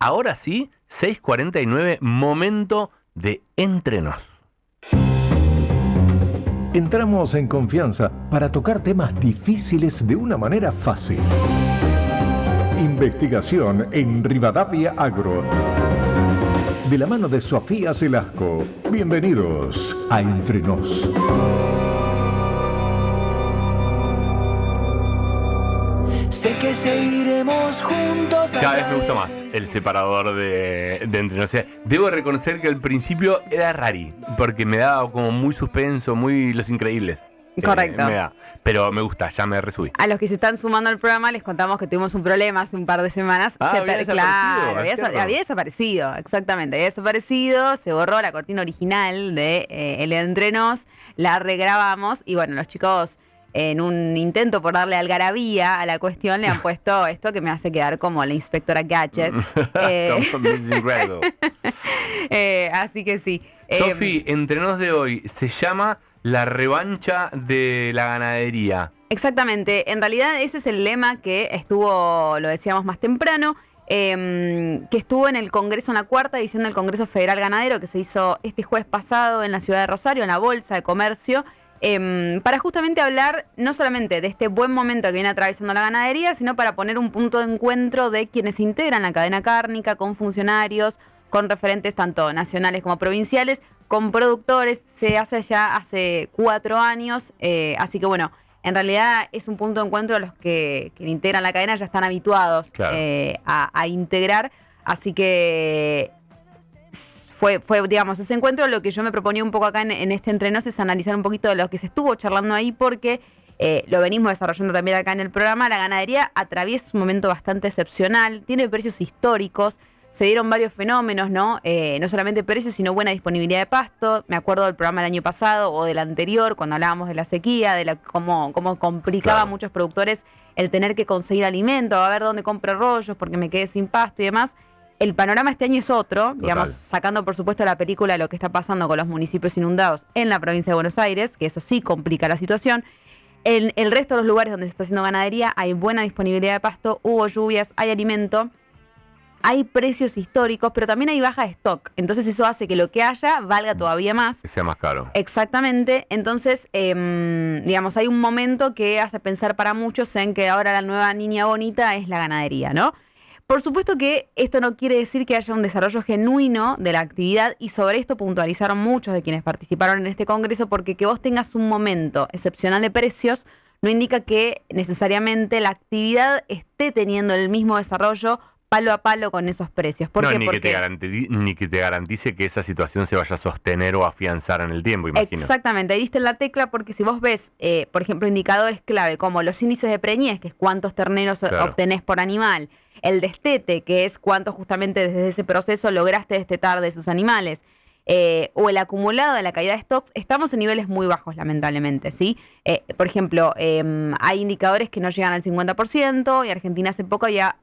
Ahora sí, 6:49, momento de Entrenos. Entramos en confianza para tocar temas difíciles de una manera fácil. Investigación en Rivadavia Agro. De la mano de Sofía Celasco. Bienvenidos a Entre Nos. Sé que seguiremos juntos. Cada vez me gusta más el separador de Entre Nos. O sea, debo reconocer que al principio era rari, porque me daba como muy suspenso, muy Los Increíbles. Correcto. Pero me gusta, ya me resubí. A los que se están sumando al programa les contamos que tuvimos un problema hace un par de semanas. Había desaparecido, exactamente. Había desaparecido, se borró la cortina original de El Entre Nos, la regrabamos y bueno, los chicos, en un intento por darle algarabía a la cuestión, le han puesto esto que me hace quedar como la inspectora Gadget. Así que sí. Sofi, Entre Nos de hoy se llama La revancha de la ganadería. Exactamente. En realidad ese es el lema que estuvo, lo decíamos más temprano, que estuvo en el Congreso, en la cuarta edición del Congreso Federal Ganadero, que se hizo este jueves pasado en la ciudad de Rosario, en la Bolsa de Comercio, para justamente hablar no solamente de este buen momento que viene atravesando la ganadería, sino para poner un punto de encuentro de quienes integran la cadena cárnica, con funcionarios, con referentes tanto nacionales como provinciales, con productores. Se hace ya hace 4 años, así que bueno, en realidad es un punto de encuentro a los que integran la cadena ya están habituados, claro, a integrar, así que fue, digamos, ese encuentro. Lo que yo me proponía un poco acá en este Entre Nos es analizar un poquito de lo que se estuvo charlando ahí, porque lo venimos desarrollando también acá en el programa. La ganadería atraviesa un momento bastante excepcional, tiene precios históricos, se dieron varios fenómenos, ¿no? No solamente precios, sino buena disponibilidad de pasto. Me acuerdo del programa del año pasado o del anterior, cuando hablábamos de la sequía, de cómo complicaba, claro, a muchos productores el tener que conseguir alimento, a ver dónde compro rollos porque me quedé sin pasto y demás. El panorama este año es otro, digamos, sacando por supuesto la película lo que está pasando con los municipios inundados en la provincia de Buenos Aires, que eso sí complica la situación. En el resto de los lugares donde se está haciendo ganadería hay buena disponibilidad de pasto, hubo lluvias, hay alimento, hay precios históricos, pero también hay baja de stock. Entonces eso hace que lo que haya valga todavía más. Que sea más caro. Exactamente. Entonces, digamos, hay un momento que hace pensar para muchos en que ahora la nueva niña bonita es la ganadería, ¿no? Por supuesto que esto no quiere decir que haya un desarrollo genuino de la actividad, y sobre esto puntualizaron muchos de quienes participaron en este congreso, porque que vos tengas un momento excepcional de precios no indica que necesariamente la actividad esté teniendo el mismo desarrollo palo a palo con esos precios. ¿Por qué? Ni que te garantice que esa situación se vaya a sostener o afianzar en el tiempo, imagino. Exactamente, ahí diste en la tecla, porque si vos ves, por ejemplo, indicadores clave como los índices de preñez, que es cuántos terneros, claro, obtenés por animal, el destete, que es cuánto justamente desde ese proceso lograste destetar de sus animales, o el acumulado de la caída de stocks, estamos en niveles muy bajos, lamentablemente, ¿sí? Por ejemplo, hay indicadores que no llegan al 50%, y Argentina hace poco ya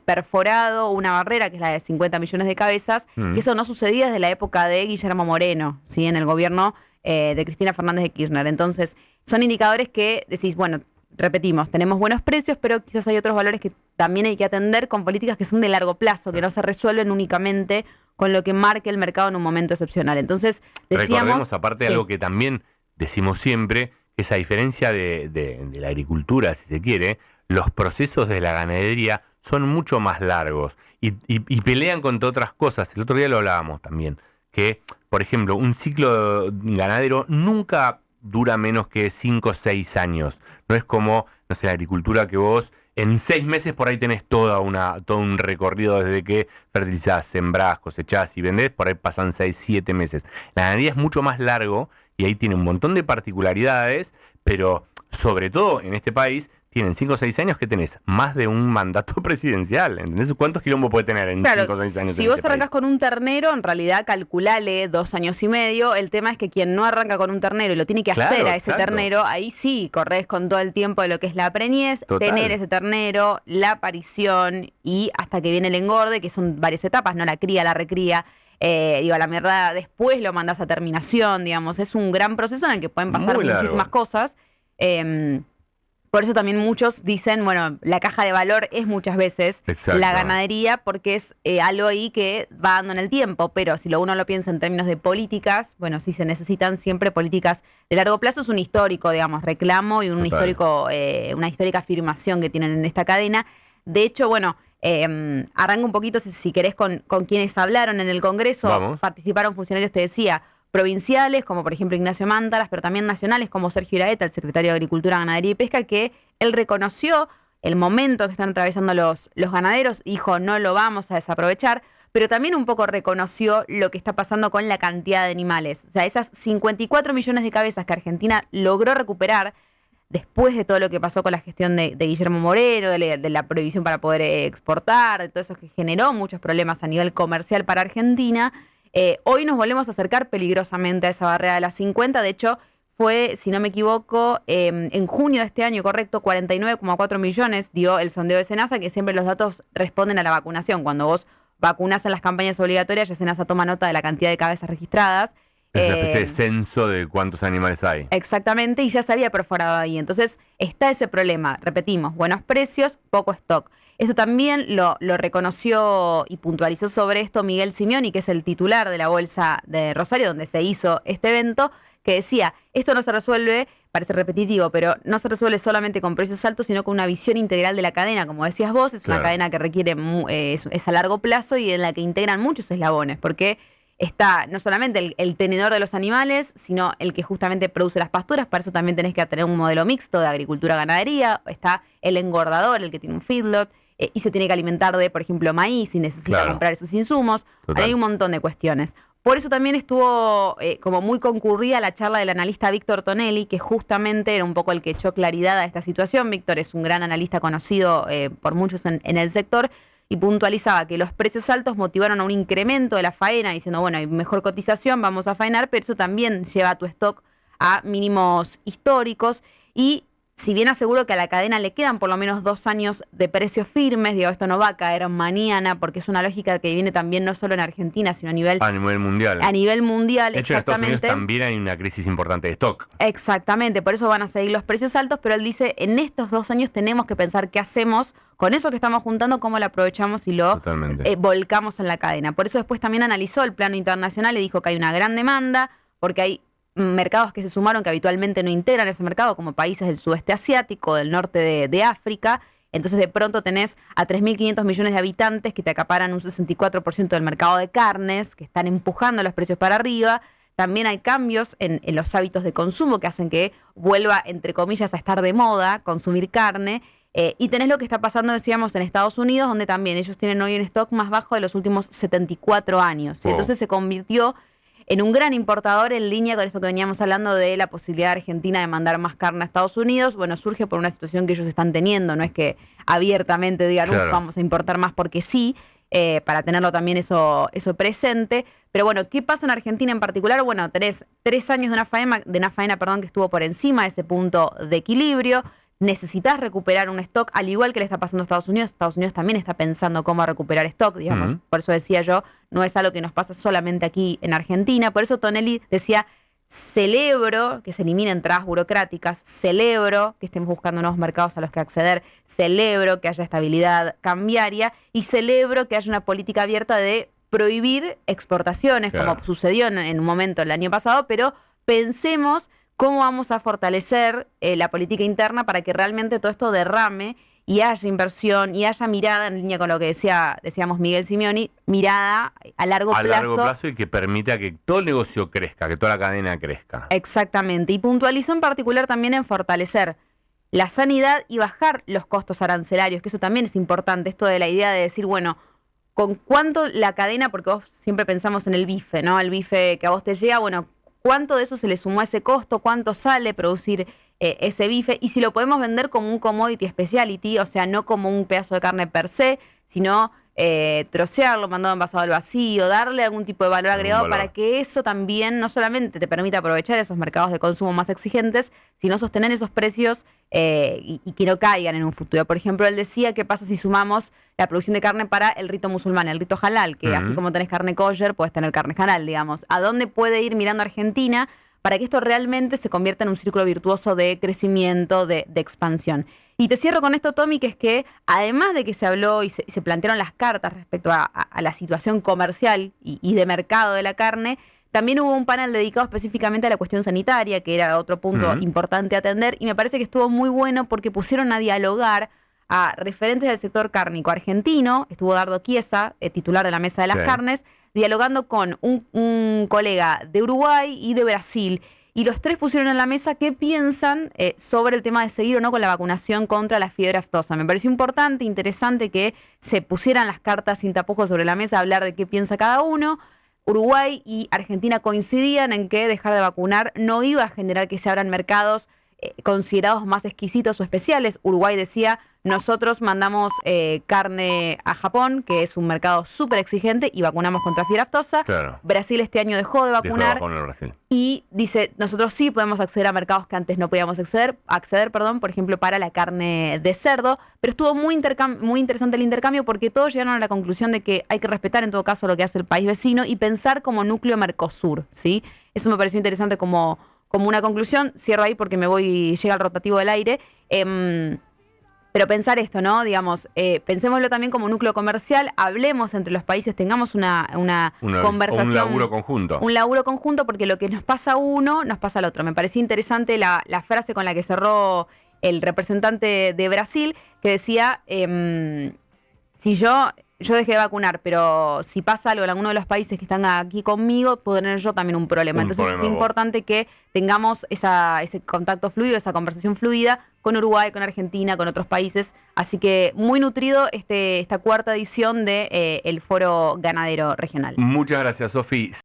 perforado una barrera que es la de 50 millones de cabezas, que eso no sucedía desde la época de Guillermo Moreno, ¿sí? En el gobierno de Cristina Fernández de Kirchner. Entonces, son indicadores que decís, bueno, repetimos, tenemos buenos precios, pero quizás hay otros valores que también hay que atender con políticas que son de largo plazo, que no se resuelven únicamente con lo que marque el mercado en un momento excepcional. Entonces, decíamos... Recordemos, aparte, sí, algo que también decimos siempre, que es a diferencia de la agricultura, si se quiere, los procesos de la ganadería son mucho más largos y pelean contra otras cosas. El otro día lo hablábamos también, que, por ejemplo, un ciclo ganadero nunca dura menos que 5 o 6 años. No es como, no sé, la agricultura, que vos en 6 meses por ahí tenés todo un recorrido desde que fertilizás, sembrás, cosechás y vendés, por ahí pasan 6, 7 meses. La ganadería es mucho más largo y ahí tiene un montón de particularidades, pero sobre todo en este país tienen 5 o 6 años que tenés más de un mandato presidencial, ¿entendés? ¿Cuántos quilombos puede tener en 5 o 6 años? Si vos arrancás con un ternero, en realidad calculale 2 años y medio. El tema es que quien no arranca con un ternero y lo tiene que hacer a ese ternero, ahí sí corres con todo el tiempo de lo que es la preñez, tener ese ternero, la aparición y hasta que viene el engorde, que son varias etapas, ¿no? La cría, la recría. La mierda después lo mandás a terminación, digamos. Es un gran proceso en el que pueden pasar muchísimas cosas. Por eso también muchos dicen, bueno, la caja de valor es muchas veces Exacto. la ganadería porque es algo ahí que va dando en el tiempo, pero si uno lo piensa en términos de políticas, bueno, sí se necesitan siempre políticas de largo plazo, es un histórico, digamos, reclamo y un Total. histórico, una histórica afirmación que tienen en esta cadena. De hecho, bueno, arranca un poquito, si querés, con quienes hablaron en el Congreso. Vamos. Participaron funcionarios, te decía, provinciales, como por ejemplo Ignacio Mántaras, pero también nacionales, como Sergio Iraeta, el secretario de Agricultura, Ganadería y Pesca, que él reconoció el momento que están atravesando los ganaderos, dijo, no lo vamos a desaprovechar, pero también un poco reconoció lo que está pasando con la cantidad de animales. O sea, esas 54 millones de cabezas que Argentina logró recuperar después de todo lo que pasó con la gestión de Guillermo Moreno, de la prohibición para poder exportar, de todo eso que generó muchos problemas a nivel comercial para Argentina. Hoy nos volvemos a acercar peligrosamente a esa barrera de las 50. De hecho, fue, si no me equivoco, en junio de este año, correcto, 49,4 millones dio el sondeo de SENASA, que siempre los datos responden a la vacunación. Cuando vos vacunás en las campañas obligatorias, ya SENASA toma nota de la cantidad de cabezas registradas. Es una especie de censo de cuántos animales hay. Exactamente, y ya se había perforado ahí. Entonces está ese problema. Repetimos, buenos precios, poco stock. Eso también lo reconoció y puntualizó sobre esto Miguel Simeoni, que es el titular de la Bolsa de Rosario, donde se hizo este evento, que decía, esto no se resuelve, parece repetitivo, pero no se resuelve solamente con precios altos, sino con una visión integral de la cadena. Como decías vos, es una cadena que requiere, es a largo plazo y en la que integran muchos eslabones, porque está no solamente el tenedor de los animales, sino el que justamente produce las pasturas. Para eso también tenés que tener un modelo mixto de agricultura-ganadería. Está el engordador, el que tiene un feedlot, y se tiene que alimentar de, por ejemplo, maíz y necesita comprar esos insumos. Hay un montón de cuestiones. Por eso también estuvo como muy concurrida la charla del analista Víctor Tonelli, que justamente era un poco el que echó claridad a esta situación. Víctor es un gran analista conocido por muchos en el sector, y puntualizaba que los precios altos motivaron a un incremento de la faena, diciendo, bueno, hay mejor cotización, vamos a faenar, pero eso también lleva a tu stock a mínimos históricos. Y si bien aseguro que a la cadena le quedan por lo menos 2 años de precios firmes, digo, esto no va a caer mañana, porque es una lógica que viene también no solo en Argentina, sino a nivel mundial. A nivel mundial, de hecho, exactamente. En Estados Unidos también hay una crisis importante de stock. Exactamente, por eso van a seguir los precios altos, pero él dice, en estos 2 años tenemos que pensar qué hacemos con eso que estamos juntando, cómo lo aprovechamos y lo volcamos en la cadena. Por eso después también analizó el plano internacional y dijo que hay una gran demanda, porque hay mercados que se sumaron que habitualmente no integran ese mercado, como países del sudeste asiático, del norte de África. Entonces de pronto tenés a 3.500 millones de habitantes que te acaparan un 64% del mercado de carnes, que están empujando los precios para arriba. También hay cambios en los hábitos de consumo que hacen que vuelva, entre comillas, a estar de moda consumir carne. Y tenés lo que está pasando, decíamos, en Estados Unidos, donde también ellos tienen hoy un stock más bajo de los últimos 74 años. Entonces se convirtió en un gran importador en línea con esto que veníamos hablando de la posibilidad argentina de mandar más carne a Estados Unidos. Bueno, surge por una situación que ellos están teniendo, no es que abiertamente digan, vamos a importar más porque sí, para tenerlo también eso presente. Pero bueno, ¿qué pasa en Argentina en particular? Bueno, tenés 3 años de una faena que estuvo por encima de ese punto de equilibrio. Necesitas recuperar un stock, al igual que le está pasando a Estados Unidos. Estados Unidos también está pensando cómo recuperar stock, digamos. Por eso decía yo, no es algo que nos pasa solamente aquí en Argentina. Por eso Tonelli decía, celebro que se eliminen trabas burocráticas, celebro que estemos buscando nuevos mercados a los que acceder, celebro que haya estabilidad cambiaria y celebro que haya una política abierta de prohibir exportaciones, como sucedió en un momento el año pasado, pero pensemos cómo vamos a fortalecer la política interna para que realmente todo esto derrame y haya inversión y haya mirada, en línea con lo que decíamos Miguel Simeoni, mirada a largo plazo. A largo plazo y que permita que todo el negocio crezca, que toda la cadena crezca. Exactamente. Y puntualizó en particular también en fortalecer la sanidad y bajar los costos arancelarios, que eso también es importante, esto de la idea de decir, bueno, ¿con cuánto la cadena? Porque vos siempre pensamos en el bife, ¿no? El bife que a vos te llega, bueno, ¿cuánto de eso se le sumó a ese costo? ¿Cuánto sale producir ese bife? Y si lo podemos vender como un commodity speciality, o sea, no como un pedazo de carne per se, sino trocearlo, mandado envasado al vacío, darle algún tipo de valor agregado para que eso también no solamente te permita aprovechar esos mercados de consumo más exigentes, sino sostener esos precios y que no caigan en un futuro. Por ejemplo, él decía, ¿qué pasa si sumamos la producción de carne para el rito musulmán, el rito halal? Que así como tenés carne kosher, puedes tener carne halal, digamos. ¿A dónde puede ir mirando Argentina para que esto realmente se convierta en un círculo virtuoso de crecimiento, de expansión. Y te cierro con esto, Tommy, que es que además de que se habló y se plantearon las cartas respecto a la situación comercial y de mercado de la carne, también hubo un panel dedicado específicamente a la cuestión sanitaria, que era otro punto importante a atender, y me parece que estuvo muy bueno porque pusieron a dialogar a referentes del sector cárnico argentino. Estuvo Dardo Chiesa, titular de la Mesa de las Carnes, dialogando con un colega de Uruguay y de Brasil. Y los tres pusieron en la mesa qué piensan sobre el tema de seguir o no con la vacunación contra la fiebre aftosa. Me pareció importante, interesante que se pusieran las cartas sin tapujos sobre la mesa, hablar de qué piensa cada uno. Uruguay y Argentina coincidían en que dejar de vacunar no iba a generar que se abran mercados considerados más exquisitos o especiales. Uruguay decía, nosotros mandamos carne a Japón, que es un mercado súper exigente, y vacunamos contra fiebre aftosa. Claro. Brasil este año dejó de vacunar. Brasil. Y dice, nosotros sí podemos acceder a mercados que antes no podíamos acceder, por ejemplo, para la carne de cerdo. Pero estuvo muy interesante el intercambio porque todos llegaron a la conclusión de que hay que respetar en todo caso lo que hace el país vecino y pensar como núcleo Mercosur, ¿sí? Eso me pareció interesante como una conclusión. Cierro ahí porque llega el rotativo del aire. Pero pensar esto, ¿no? Digamos, pensémoslo también como núcleo comercial, hablemos entre los países, tengamos una conversación. Un laburo conjunto. Un laburo conjunto, porque lo que nos pasa a uno, nos pasa al otro. Me parecía interesante la frase con la que cerró el representante de Brasil, que decía, si yo dejé de vacunar, pero si pasa algo en alguno de los países que están aquí conmigo, puedo tener yo también un problema. Entonces es importante que tengamos ese contacto fluido, esa conversación fluida con Uruguay, con Argentina, con otros países. Así que muy nutrido esta cuarta edición de el Foro Ganadero Regional. Muchas gracias, Sofi.